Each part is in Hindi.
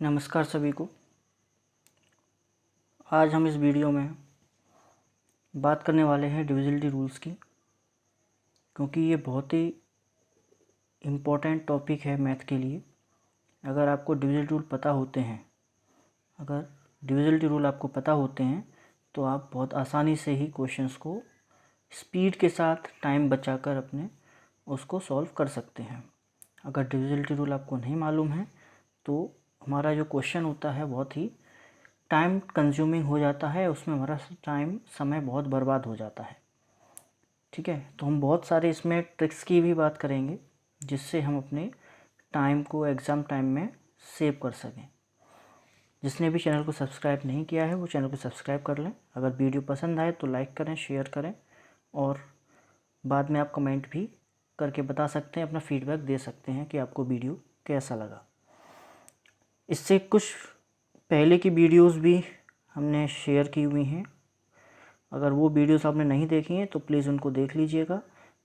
नमस्कार सभी को। आज हम इस वीडियो में बात करने वाले हैं डिविजिबिलिटी रूल्स की, क्योंकि ये बहुत ही इम्पोर्टेंट टॉपिक है मैथ के लिए। अगर आपको डिविजिबिलिटी रूल पता होते हैं तो आप बहुत आसानी से ही क्वेश्चंस को स्पीड के साथ टाइम बचाकर अपने उसको सॉल्व कर सकते हैं। अगर डिविजिबिलिटी रूल आपको नहीं मालूम है तो हमारा जो क्वेश्चन होता है बहुत ही टाइम कंज्यूमिंग हो जाता है, उसमें हमारा समय बहुत बर्बाद हो जाता है। ठीक है, तो हम बहुत सारे इसमें ट्रिक्स की भी बात करेंगे जिससे हम अपने टाइम को एग्ज़ाम टाइम में सेव कर सकें। जिसने भी चैनल को सब्सक्राइब नहीं किया है वो चैनल को सब्सक्राइब कर लें। अगर वीडियो पसंद आए तो लाइक करें, शेयर करें और बाद में आप कमेंट भी करके बता सकते हैं, अपना फीडबैक दे सकते हैं कि आपको वीडियो कैसा लगा। इससे कुछ पहले की वीडियोस भी हमने शेयर की हुई हैं। अगर वो वीडियोस आपने नहीं देखी हैं तो प्लीज़ उनको देख लीजिएगा,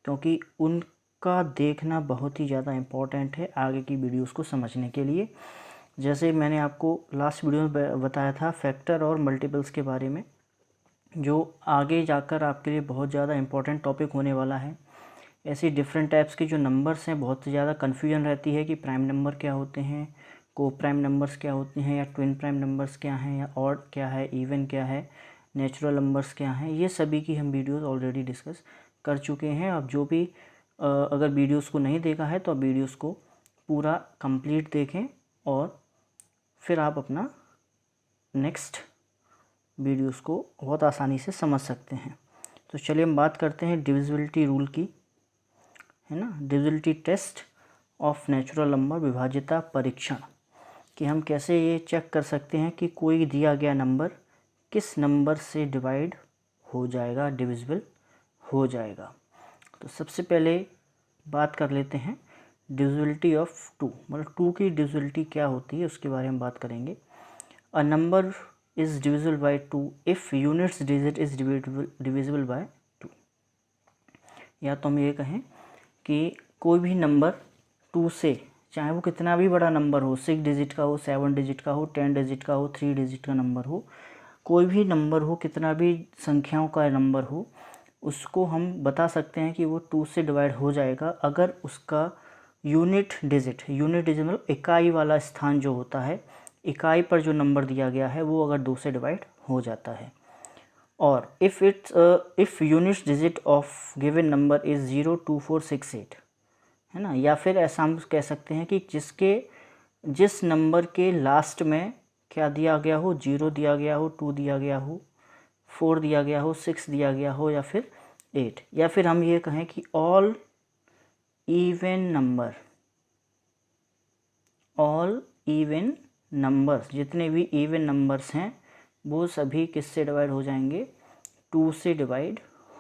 क्योंकि उनका देखना बहुत ही ज़्यादा इम्पोर्टेंट है आगे की वीडियोस को समझने के लिए। जैसे मैंने आपको लास्ट वीडियो में बताया था फैक्टर और मल्टीपल्स के बारे में, जो आगे जाकर आपके लिए बहुत ज़्यादा इम्पोर्टेंट टॉपिक होने वाला है। ऐसी डिफरेंट टाइप्स के जो नंबर्स हैं, बहुत ज़्यादा कन्फ्यूजन रहती है कि प्राइम नंबर क्या होते हैं, को प्राइम नंबर्स क्या होते हैं, या ट्विन प्राइम नंबर्स क्या हैं, या ऑड क्या है, इवन क्या है, नेचुरल नंबर्स क्या हैं। ये सभी की हम वीडियोस ऑलरेडी डिस्कस कर चुके हैं। अब जो भी अगर वीडियोस को नहीं देखा है तो आप वीडियोस को पूरा कंप्लीट देखें और फिर आप अपना नेक्स्ट वीडियोस को बहुत आसानी से समझ सकते हैं। तो चलिए हम बात करते हैं डिविजिबिलिटी रूल की, है ना, divisibility test of natural number, विभाज्यता परीक्षण, कि हम कैसे ये चेक कर सकते हैं कि कोई दिया गया नंबर किस नंबर से डिवाइड हो जाएगा, डिविजिबल हो जाएगा। तो सबसे पहले बात कर लेते हैं डिविजिबिलिटी ऑफ 2, मतलब 2 की डिविजिबिलिटी क्या होती है उसके बारे में बात करेंगे। अ number is divisible by 2 if units digit is divisible by 2। या तो हम ये कहें कि कोई भी नंबर 2 से, चाहे वो कितना भी बड़ा नंबर हो, 6 डिजिट का हो, 7 डिजिट का हो, 10 डिजिट का हो, 3 डिजिट का नंबर हो, कोई भी नंबर हो, कितना भी संख्याओं का नंबर हो, उसको हम बता सकते हैं कि वो 2 से डिवाइड हो जाएगा अगर उसका यूनिट डिजिट मतलब इकाई वाला स्थान जो होता है, इकाई पर जो नंबर दिया गया है वो अगर 2 से डिवाइड हो जाता है। और if unit digit of given number is 0, 2, 4, 6, 8, है ना। या फिर ऐसा हम कह सकते हैं कि जिस नंबर के लास्ट में क्या दिया गया हो, 0 दिया गया हो, 2 दिया गया हो, 4 दिया गया हो, 6 दिया गया हो, या फिर 8। या फिर हम ये कहें कि ऑल इवन नंबर्स, जितने भी इवन नंबर्स हैं वो सभी किससे डिवाइड हो जाएंगे, 2 से डिवाइड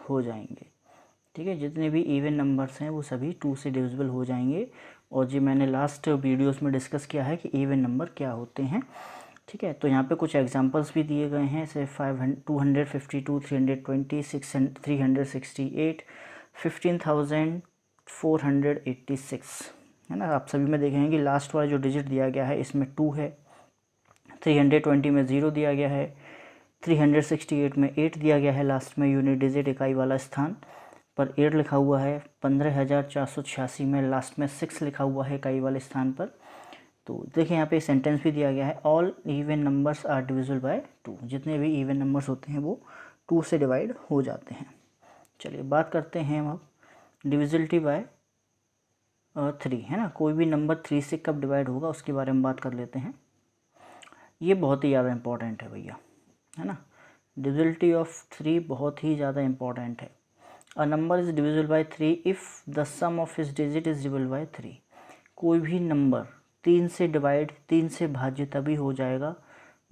हो जाएंगे। ठीक है, जितने भी इवन नंबर्स हैं वो सभी 2 से डिविजिबल हो जाएंगे। और जी मैंने लास्ट वीडियोस में डिस्कस किया है कि इवन नंबर क्या होते हैं। ठीक है, तो यहाँ पे कुछ एग्जांपल्स भी दिए गए हैं, जैसे 252, 320, 368, 15,486, है ना। आप सभी में देखेंगे कि लास्ट वाला जो डिजिट दिया गया है इसमें 2 है, 320 में 0 दिया गया है, 368 में 8 दिया गया है, लास्ट में यूनिट डिजिट इकाई वाला स्थान पर 8 लिखा हुआ है, 15,486 में लास्ट में 6 लिखा हुआ है इकाई वाले स्थान पर। तो देखिए यहाँ पे सेंटेंस भी दिया गया है, all even numbers are divisible by 2, जितने भी इवन नंबर्स होते हैं वो 2 से डिवाइड हो जाते हैं। चलिए बात करते हैं हम अब डिविजिबिलिटी बाय 3, है ना। कोई भी नंबर 3 से कब डिवाइड होगा उसके बारे में बात कर लेते हैं। ये बहुत ही ज़्यादा इम्पोर्टेंट है भैया, है ना। डिविजिबिलिटी ऑफ 3 बहुत ही ज़्यादा इम्पोर्टेंट है। A number is divisible by 3 if the sum of its digit is divisible by 3। कोई भी नंबर 3 से भाज्य तभी हो जाएगा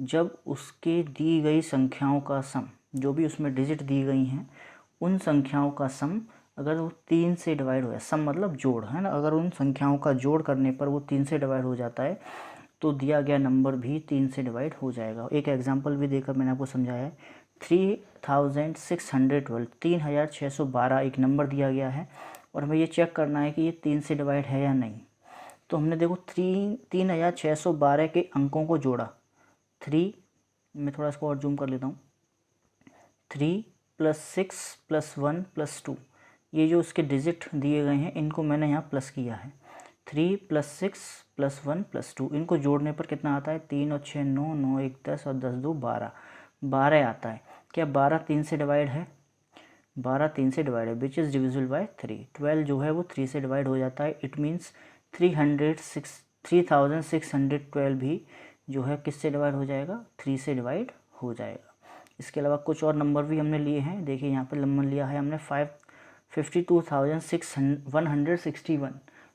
जब उसके दी गई संख्याओं का सम, जो भी उसमें डिजिट दी गई हैं उन संख्याओं का सम अगर वो 3 से डिवाइड हो जाए, सम मतलब जोड़, है ना। अगर उन संख्याओं का जोड़ करने पर वो 3 से डिवाइड हो जाता है तो दिया गया नंबर भी 3 से डिवाइड हो जाएगा। एक एग्जांपल भी देकर मैंने आपको समझाया है, 3612, 3612 एक नंबर दिया गया है और हमें ये चेक करना है कि ये 3 से डिवाइड है या नहीं। तो तो हमने देखो 3612 के अंकों को जोड़ा। 3, मैं थोड़ा इसको और जूम कर लेता हूँ, 3 + 6 + 1 + 2, ये जो उसके डिजिट दिए गए हैं इनको मैंने यहाँ प्लस किया है। 3 + 6 + 1 + 2, इनको जोड़ने पर कितना आता है? 3 और 6 9, 9 1 10 और 10 2 12, 12 आता है। क्या 12 3 से डिवाइड है? 12 3 से डिवाइड है, विच इज़ डिविजिबल बाय 3। 12 जो है वो 3 से डिवाइड हो जाता है। इट मीन्स 3612 भी जो है किससे डिवाइड हो जाएगा? 3 से डिवाइड हो जाएगा। इसके अलावा कुछ और नंबर भी हमने लिए हैं। देखिए यहाँ पर नंबर लिया है हमने 52,161।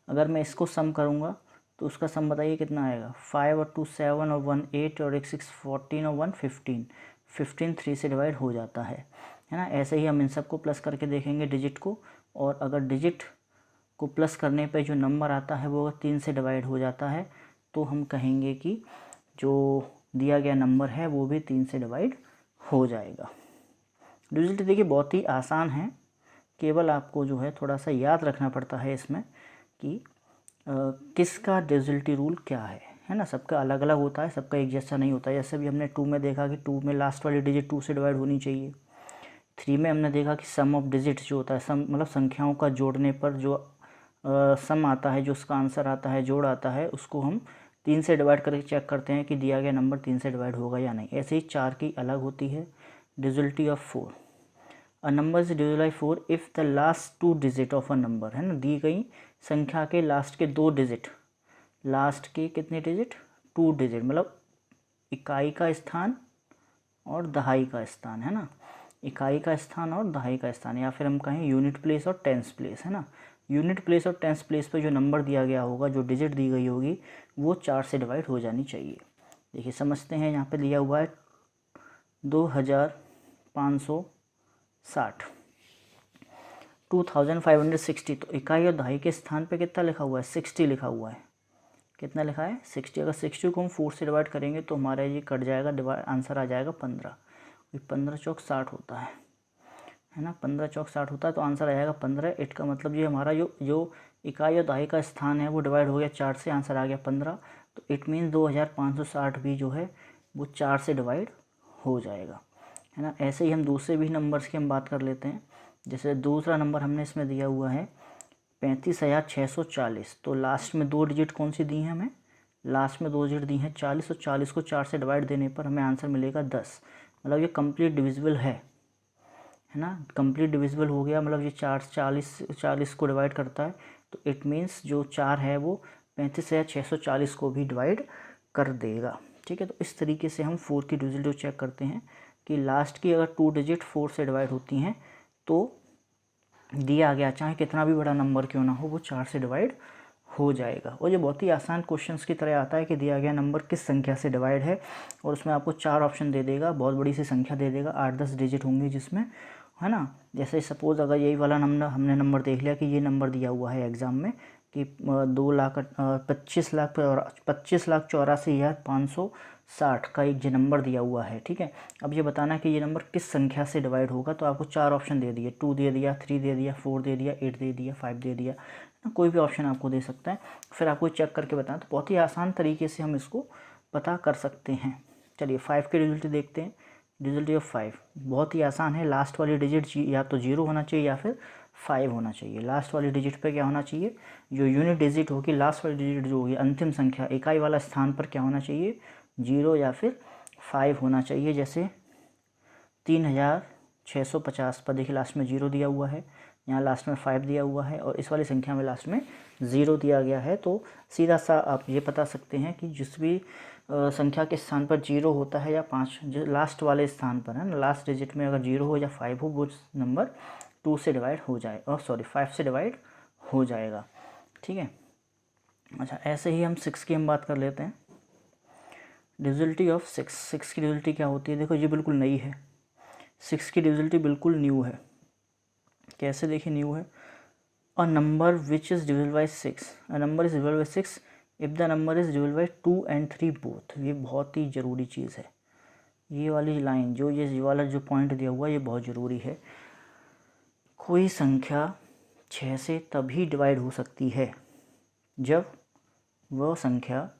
अगर मैं इसको सम करूँगा तो उसका सम बताइए कितना आएगा? 5 और 2 7 और 1 8 और 1 6 14 और 1 15। 15 3 से डिवाइड हो जाता है ना। ऐसे ही हम इन सब को प्लस करके देखेंगे डिजिट को, और अगर डिजिट को प्लस करने पे जो नंबर आता है वो 3 से डिवाइड हो जाता है तो हम कहेंगे कि जो दिया गया नंबर है वो भी 3 से डिवाइड हो जाएगा। डिजिट देखिए बहुत ही आसान है, केवल आपको जो है थोड़ा सा याद रखना पड़ता है इसमें कि किसका डिविजिबिलिटी रूल क्या है ना। सबका अलग अलग होता है, सबका एक जैसा नहीं होता है। जैसे भी हमने 2 में देखा कि 2 में लास्ट वाली डिजिट 2 से डिवाइड होनी चाहिए। 3 में हमने देखा कि सम ऑफ डिजिट्स जो होता है, सम मतलब संख्याओं का जोड़ने पर जो सम आता है, जो उसका आंसर आता है, जोड़ आता है, उसको हम 3 से डिवाइड करके चेक करते हैं कि दिया गया नंबर 3 से डिवाइड होगा या नहीं। ऐसे ही 4 की अलग होती है। Divisibility of 4, a number is divisible bye 4 if the last 2 digit of a number, है ना, दी गई संख्या के लास्ट के 2 डिजिट, लास्ट के कितने डिजिट? 2 डिजिट, मतलब इकाई का स्थान और दहाई का स्थान, है ना, इकाई का स्थान और दहाई का स्थान, या फिर हम कहें यूनिट प्लेस और टेंस प्लेस, है ना। यूनिट प्लेस और टेंस प्लेस पे जो नंबर दिया गया होगा, जो डिजिट दी गई होगी, वो 4 से डिवाइड हो जानी चाहिए। देखिए समझते हैं, यहाँ पे दिया हुआ है 2560, 2560, तो इकाई और दहाई के स्थान पे कितना लिखा हुआ है? 60 लिखा हुआ है। कितना लिखा है? 60। अगर 60 को हम 4 से डिवाइड करेंगे तो हमारा ये कट जाएगा, डिवाइड आंसर आ जाएगा 15। 15 चौक 60 होता है ना, 15 चौक 60 होता है, तो आंसर आ जाएगा 15। इट का मतलब ये हमारा जो इकाई और दहाई का स्थान है वो डिवाइड हो गया 4 से, आंसर आ गया 15। तो इट मीन्स 2560 भी जो है वो 4 से डिवाइड हो जाएगा, है ना। ऐसे ही हम दूसरे भी नंबर्स की हम बात कर लेते हैं। जैसे दूसरा नंबर हमने इसमें दिया हुआ है 35,640, तो लास्ट में 2 डिजिट कौन सी दी हैं हमें? लास्ट में 2 डिजिट दी हैं 40, और 40 को 4 से डिवाइड देने पर हमें आंसर मिलेगा 10। मतलब ये कंप्लीट डिविजिबल है ना, कंप्लीट डिविजिबल हो गया। मतलब ये 40 को डिवाइड करता है, तो इट मीन्स जो 4 है वो 35,640 को भी डिवाइड कर देगा। ठीक है, तो इस तरीके से हम 4 की डिविजिबिलिटी चेक करते हैं कि लास्ट की अगर 2 डिजिट 4 से डिवाइड होती हैं तो दिया गया चाहे कितना भी बड़ा नंबर क्यों ना हो वो 4 से डिवाइड हो जाएगा। और ये बहुत ही आसान क्वेश्चंस की तरह आता है कि दिया गया नंबर किस संख्या से डिवाइड है, और उसमें आपको 4 ऑप्शन दे देगा, बहुत बड़ी सी संख्या दे देगा, 8-10 डिजिट होंगे जिसमें, है ना। जैसे सपोज़ अगर यही वाला हमने नंबर देख लिया कि ये नंबर दिया हुआ है एग्ज़ाम में कि 25,84,560 का एक जो नंबर दिया हुआ है, ठीक है। अब ये बताना है कि ये नंबर किस संख्या से डिवाइड होगा, तो आपको 4 ऑप्शन दे दिए, 2 दे दिया, 3 दे दिया, 4 दे दिया, 8 दे दिया, 5 दे दिया, कोई भी ऑप्शन आपको दे सकता है, फिर आपको चेक करके बताना। तो बहुत ही आसान तरीके से हम इसको पता कर सकते हैं। चलिए 5 की डिजिट देखते हैं। डिजिट ऑफ 5 बहुत ही आसान है, लास्ट वाली डिजिट या तो 0 होना चाहिए या फिर 5 होना चाहिए। लास्ट वाली डिजिट पे क्या होना चाहिए? जो यूनिट डिजिट होगी, लास्ट वाली डिजिट जो होगी, अंतिम संख्या इकाई वाला स्थान पर क्या होना चाहिए? 0 या फिर 5 होना चाहिए। जैसे 3650 पर देखिए लास्ट में 0 दिया हुआ है, यहाँ लास्ट में 5 दिया हुआ है, और इस वाली संख्या में लास्ट में 0 दिया गया है। तो सीधा सा आप ये बता सकते हैं कि जिस भी संख्या के स्थान पर 0 होता है या 5, जो लास्ट वाले स्थान पर है ना, लास्ट डिजिट में अगर 0 हो या 5 हो, वो नंबर 2 से डिवाइड हो जाए, और 5 से डिवाइड हो जाएगा। ठीक है, अच्छा ऐसे ही हम 6 की हम बात कर लेते हैं। डिविजिबिलिटी ऑफ 6 की डिविजिबिलिटी क्या होती है? देखो ये बिल्कुल नई है, 6 की डिविजिबिलिटी बिल्कुल न्यू है। कैसे देखिए न्यू है? A number which is divisible bye 6, a number is divisible bye 6 if the number is divisible by 2 and 3 both. ये बहुत ही ज़रूरी चीज़ है, ये वाली लाइन, जो ये वाला जो पॉइंट दिया हुआ है, ये बहुत ज़रूरी है। कोई संख्या 6 से तभी डिवाइड हो सकती है जब वह संख्या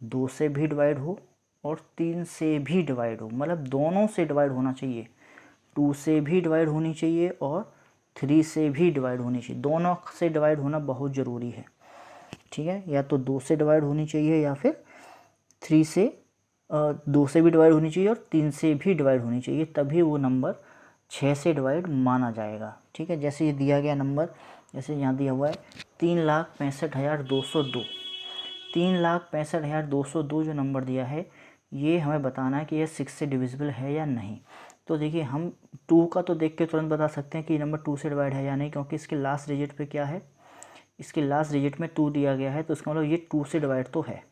2 से भी डिवाइड हो और 3 से भी डिवाइड हो, मतलब दोनों से डिवाइड होना चाहिए। 2 से भी डिवाइड होनी चाहिए और 3 से भी डिवाइड होनी चाहिए। दोनों से डिवाइड होना बहुत ज़रूरी है, ठीक है। या तो 2 से डिवाइड होनी चाहिए या फिर 3 से 2 से भी डिवाइड होनी चाहिए और 3 से भी डिवाइड होनी चाहिए, तभी वो नंबर 6 से डिवाइड माना जाएगा, ठीक है। जैसे ये दिया गया नंबर, जैसे यहाँ दिया हुआ है 3,65,202, 3,65,202 जो नंबर दिया है, ये हमें बताना है कि ये 6 से डिविजिबल है या नहीं। तो देखिए हम 2 का तो देख के तुरंत बता सकते हैं कि ये नंबर 2 से डिवाइड है या नहीं, क्योंकि इसके लास्ट डिजिट पे क्या है, इसके लास्ट डिजिट में 2 दिया गया है, तो इसका मतलब ये 2 से डिवाइड तो है,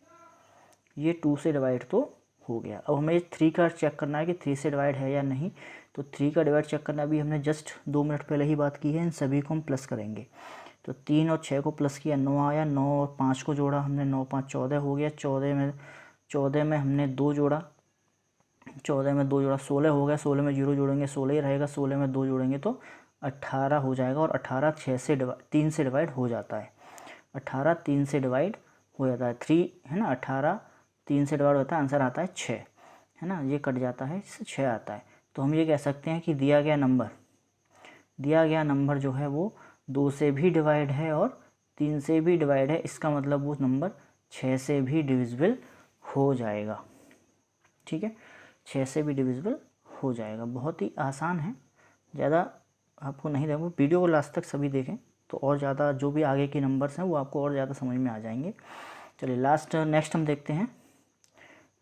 ये 2 से डिवाइड तो हो गया। अब हमें 3 का चेक करना है कि 3 से डिवाइड है या नहीं। तो 3 का डिवाइड चेक करना, अभी हमने जस्ट 2 मिनट पहले ही बात की है। इन सभी को हम प्लस करेंगे, तो 3 और 6 को प्लस किया 9 आया, 9 और 5 को जोड़ा हमने, 9 5 14 हो गया। 14 में हमने 2 जोड़ा, 14 में 2 जोड़ा 16 हो गया। 16 में 0 जोड़ेंगे 16 ही रहेगा, 16 में 2 जोड़ेंगे तो 18 हो जाएगा। और 18 3 से डिवाइड हो जाता है, 18 3 से डिवाइड हो जाता है, 3 है ना, 18 3 से डिवाइड होता है, आंसर आता है 6, है ना, ये कट जाता है, इससे 6 आता है। तो हम ये कह सकते हैं कि दिया गया नंबर जो है वो 2 से भी डिवाइड है और 3 से भी डिवाइड है। इसका मतलब वो नंबर 6 से भी डिविजिबल हो जाएगा, ठीक है, 6 से भी डिविजिबल हो जाएगा। बहुत ही आसान है, ज़्यादा आपको नहीं देखो, वीडियो को लास्ट तक सभी देखें तो और ज़्यादा जो भी आगे के नंबर्स हैं वो आपको और ज़्यादा समझ में आ जाएंगे। चलिए नेक्स्ट हम देखते हैं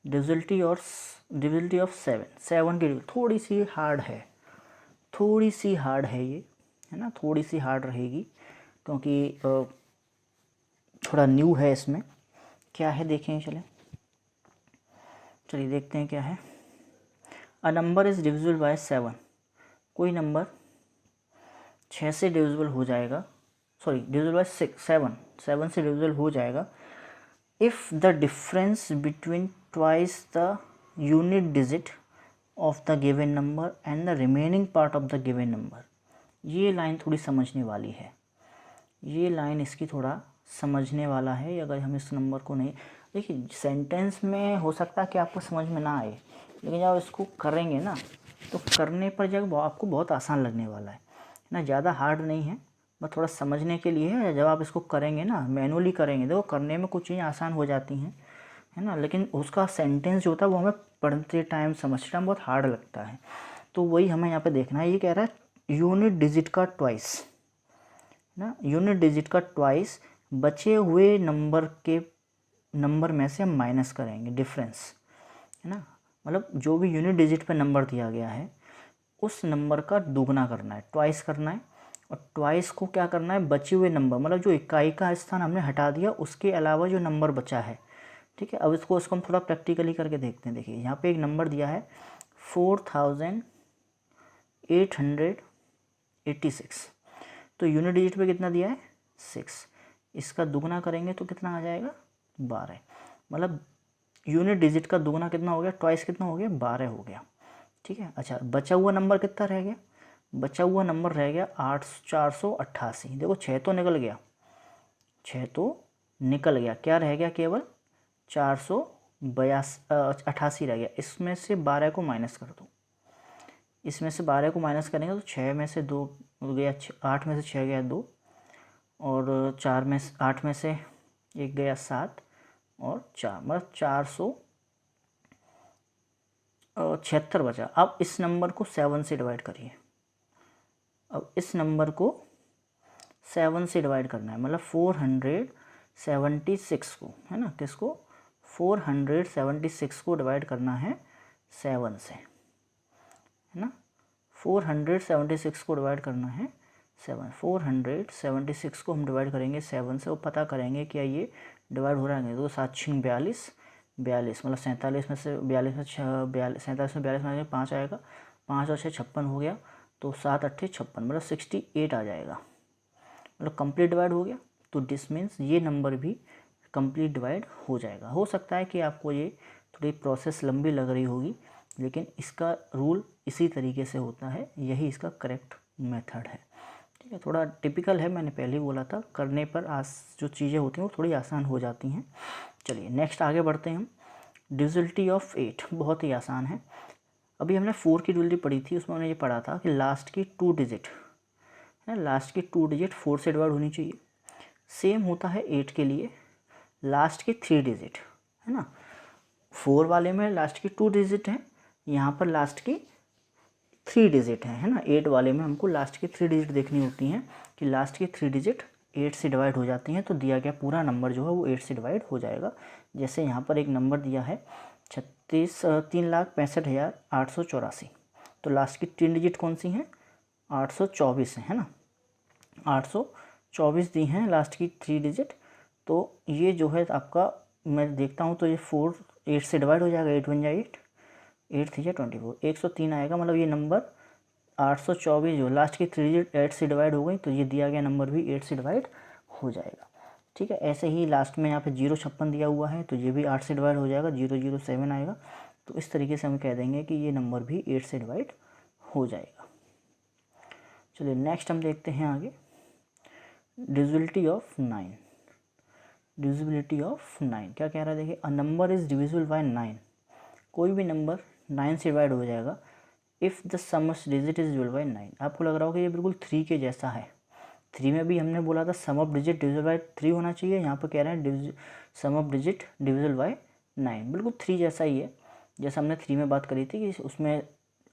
डिविजिबिलिटी ऑफ 7 की थोड़ी सी हार्ड है ये, है ना, थोड़ी सी हार्ड रहेगी क्योंकि थोड़ा न्यू है इसमें। क्या है देखें, चलिए देखते हैं क्या है। A number is divisible bye 7, कोई नंबर 6 से डिविजिबल हो जाएगा, डिविजिबल बाय 7 से डिविजिबल हो जाएगा if the difference between twice the unit digit of the given number and the remaining part of the given number. ये लाइन थोड़ी समझने वाली है, ये लाइन इसकी थोड़ा समझने वाला है। अगर हम इस नंबर को नहीं, देखिए सेंटेंस में हो सकता है कि आपको समझ में ना आए, लेकिन जब इसको करेंगे ना तो करने पर जब आपको बहुत आसान लगने वाला है ना, ज़्यादा हार्ड नहीं है, बस थोड़ा समझने के लिए है। जब आप इसको करेंगे ना, मैनुअली करेंगे, देखो करने में कुछ चीज़ें आसान हो जाती हैं, है ना, लेकिन उसका सेंटेंस जो होता है वो हमें पढ़ते टाइम समझते टाइम बहुत हार्ड लगता है। तो वही हमें यहाँ पे देखना है। ये कह रहा है यूनिट डिजिट का ट्वाइस ना, यूनिट डिजिट का ट्वाइस बचे हुए नंबर में से हम माइनस करेंगे डिफरेंस, है ना, मतलब जो भी यूनिट डिजिट पे नंबर दिया गया है उस नंबर का दुगना करना है, ट्वाइस करना है। और ट्वाइस को क्या करना है, बचे हुए नंबर, मतलब जो इकाई का स्थान हमने हटा दिया उसके अलावा जो नंबर बचा है, ठीक है। अब इसको हम थोड़ा प्रैक्टिकली करके देखते हैं। देखिए यहाँ पे एक नंबर दिया है 4,886, तो यूनिट डिजिट पे कितना दिया है 6, इसका दुगना करेंगे तो कितना आ जाएगा 12, मतलब यूनिट डिजिट का दुगना कितना हो गया, ट्वाइस कितना हो गया 12 हो गया, ठीक है। अच्छा बचा हुआ नंबर कितना रह गया, बचा हुआ नंबर रह गया 488। देखो 6 तो निकल गया, 6 तो निकल गया, क्या रह गया, केवल 488 रह गया। इसमें से 12 को माइनस कर दो, इसमें से 12 को माइनस करेंगे तो 6 में से 2 गया, 8 में से 6 गया 2, और 8 में से 1 गया 7 और 4, मतलब 476 बचा। अब इस नंबर को 7 से डिवाइड करिए, अब इस नंबर को 7 से डिवाइड करना है, मतलब 476 को, है ना, किसको 476 को डिवाइड करना है 7 से, है ना, 476 को डिवाइड करना है 7, 476 को हम डिवाइड करेंगे 7 से और पता करेंगे क्या ये डिवाइड हो रहा है। तो 7 6 42, मतलब 47 में से 47 में 42 में 5 आएगा, 5 और 6 56 हो गया, तो 7 8 56, मतलब 68 आ जाएगा, मतलब कंप्लीट डिवाइड हो गया। तो दिस मीन्स ये नंबर भी कंप्लीट डिवाइड हो जाएगा। हो सकता है कि आपको ये थोड़ी प्रोसेस लंबी लग रही होगी, लेकिन इसका रूल इसी तरीके से होता है, यही इसका करेक्ट मेथड है। ठीक है, थोड़ा टिपिकल है, मैंने पहले ही बोला था, करने पर जो चीज़ें होती हैं वो थोड़ी आसान हो जाती हैं। चलिए नेक्स्ट आगे बढ़ते हैं हम। डिविजिबिलिटी ऑफ 8 बहुत ही आसान है। अभी हमने 4 की डिविजिबिलिटी पढ़ी थी, उसमें हमने ये पढ़ा था कि लास्ट की 2 डिजिट है, लास्ट की 2 डिजिट 4 से डिवाइड होनी चाहिए। सेम होता है 8 के लिए, लास्ट की 3 डिजिट है ना। 4 वाले में लास्ट की 2 डिजिट है, यहाँ पर लास्ट की 3 डिजिट है ना। 8 वाले में हमको लास्ट की 3 डिजिट देखनी होती हैं कि लास्ट की 3 डिजिट 8 से डिवाइड हो जाती हैं, तो दिया गया पूरा नंबर जो है वो 8 से डिवाइड हो जाएगा। जैसे यहाँ पर एक नंबर दिया है 3,65,884, तो लास्ट की 3 डिजिट कौन सी हैं, 824 है ना। 824 दी हैं लास्ट की 3 डिजिट, तो ये जो है आपका, मैं देखता हूँ तो ये 4 8 से डिवाइड हो जाएगा। 8 1 जा 8, 8 3 जा 24, 103 आएगा। मतलब ये नंबर 824 जो लास्ट की 3 डिजिट 8 से डिवाइड हो गई, तो ये दिया गया नंबर भी 8 से डिवाइड हो जाएगा। ठीक है, ऐसे ही लास्ट में यहाँ पे 056 दिया हुआ है, तो ये भी 8 से डिवाइड हो जाएगा, 007 आएगा। तो इस तरीके से हम कह देंगे कि ये नंबर भी 8 से डिवाइड हो जाएगा। चलिए नेक्स्ट हम देखते हैं आगे, डिविजिबिलिटी ऑफ 9। डिविजिबिलिटी ऑफ 9 क्या कह रहा है, देखिए, a number is divisible by 9। कोई भी नंबर 9 से डिवाइड हो जाएगा if the sum's digit is divisible by 9। आपको लग रहा होगा ये बिल्कुल 3 के जैसा है। 3 में भी हमने बोला था सम ऑफ डिजिट डिविजिबल बाय 3 होना चाहिए, यहाँ पर कह रहे हैं सम ऑफ डिजिट डिविजिबल बाय 9। बिल्कुल 3 जैसा ही है, जैसा हमने 3 में बात करी थी कि उसमें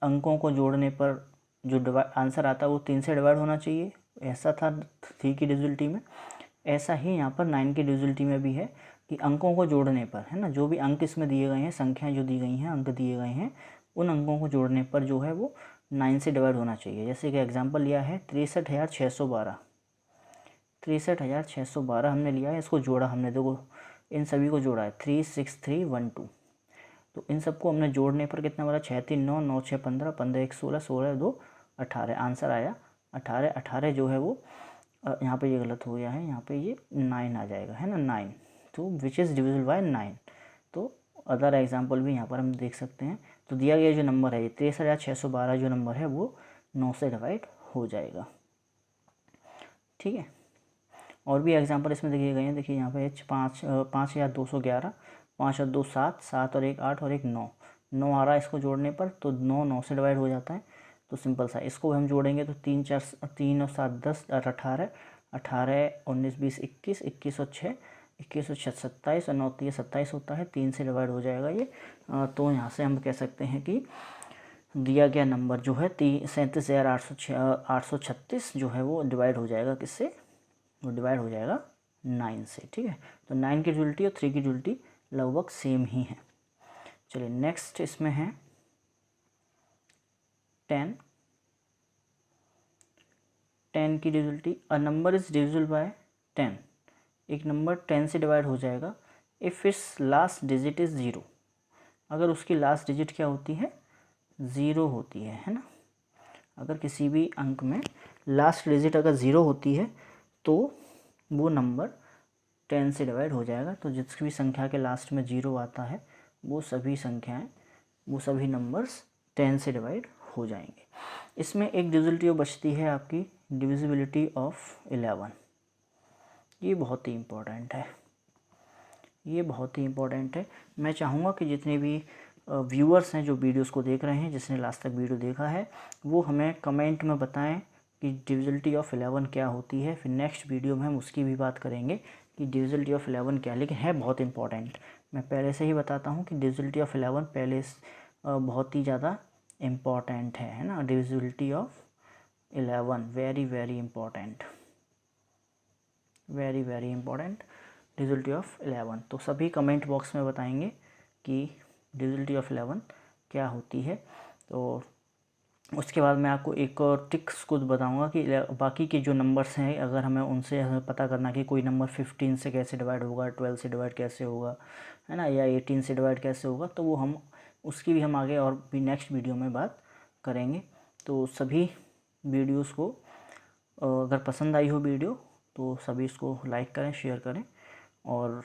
अंकों को जोड़ने पर जो आंसर आता है वो 3 से डिवाइड होना चाहिए, ऐसा था 3 की डिविजिबिलिटी में। ऐसा ही यहाँ पर 9 की डिविजिबिलिटी में भी है कि अंकों को जोड़ने पर है ना, जो भी अंक इसमें दिए गए हैं, संख्याएं जो दी गई हैं, अंक दिए गए हैं, उन अंकों को जोड़ने पर जो है वो 9 से डिवाइड होना चाहिए। जैसे कि एग्जांपल लिया है 63,612, 63,612 हमने लिया है, इसको जोड़ा हमने, देखो इन सभी को जोड़ा है 36312, तो इन सबको हमने जोड़ने पर कितना बना, 6 3 9 9 6 15 15 1 16 16 2 18, आंसर आया 18। 18 जो है वो यहाँ पे ये गलत हो गया है, यहाँ पे ये 9 आ जाएगा है ना, 9, तो विच इज़ डिविजिबल बाय 9। तो अदर एग्जांपल भी यहाँ पर हम देख सकते हैं। तो दिया गया जो नंबर है ये 63,612 जो नंबर है वो 9 से डिवाइड हो जाएगा। ठीक है, और भी एग्जांपल इसमें दिए गए हैं, देखिए यहाँ पे 5,211, 5 और 2 7, 7 और 1 8 और 1 9, 9 आ रहा है इसको जोड़ने पर, तो 9 से डिवाइड हो जाता है। तो सिंपल सा इसको हम जोड़ेंगे तो 3 और 7 10 और 18, 18 19 20 21, 21 और 6 21 और 6 27 और 9 3 27 होता है, 3 से डिवाइड हो जाएगा ये। तो यहाँ से हम कह सकते हैं कि दिया गया नंबर जो है 37,836 जो है वो डिवाइड हो जाएगा किससे, वो डिवाइड हो जाएगा 9 से। ठीक है, तो 9 की डिविजिबिलिटी और 3 की डिविजिबिलिटी लगभग सेम ही है। चलिए नेक्स्ट इसमें है 10। 10 की divisibility, a number is divisible bye 10। एक नंबर 10 से डिवाइड हो जाएगा if it's last digit is 0। अगर उसकी लास्ट डिजिट क्या होती है, 0 होती है ना। अगर किसी भी अंक में लास्ट डिजिट अगर 0 होती है तो वो नंबर 10 से डिवाइड हो जाएगा। तो जिसकी भी संख्या के लास्ट में 0 आता है वो सभी संख्याएं, वो सभी नंबर्स 10 से डिवाइड हो जाएंगे। इसमें एक डिविजिबिलिटी बचती है आपकी, डिविजिबिलिटी ऑफ 11। ये बहुत ही इम्पोर्टेंट है, ये बहुत ही इम्पोर्टेंट है। मैं चाहूँगा कि जितने भी व्यूअर्स हैं जो वीडियोस को देख रहे हैं, जिसने लास्ट तक वीडियो देखा है, वो हमें कमेंट में बताएं कि डिविजिबिलिटी ऑफ 11 क्या होती है। फिर नेक्स्ट वीडियो में हम उसकी भी बात करेंगे कि डिविजिबिलिटी ऑफ 11 क्या है, लेकिन है बहुत इंपॉर्टेंट। मैं पहले से ही बताता हूँ कि डिविजिबिलिटी ऑफ 11 पहले बहुत ही ज़्यादा इम्पॉर्टेंट है ना। Divisibility of 11 very very important, very very important, divisibility of 11। तो सभी कमेंट बॉक्स में बताएंगे कि डिविजिबिलिटी ऑफ 11 क्या होती है। तो उसके बाद मैं आपको एक और ट्रिक्स कुछ बताऊंगा कि बाकी के जो नंबर्स हैं, अगर हमें उनसे हमें पता करना कि कोई नंबर 15 से कैसे डिवाइड होगा, 12 से डिवाइड कैसे होगा, है ना, या 18 से डिवाइड कैसे होगा, तो वो हम उसकी भी हम आगे और भी नेक्स्ट वीडियो में बात करेंगे। तो सभी वीडियोस को अगर पसंद आई हो वीडियो तो सभी इसको लाइक करें, शेयर करें और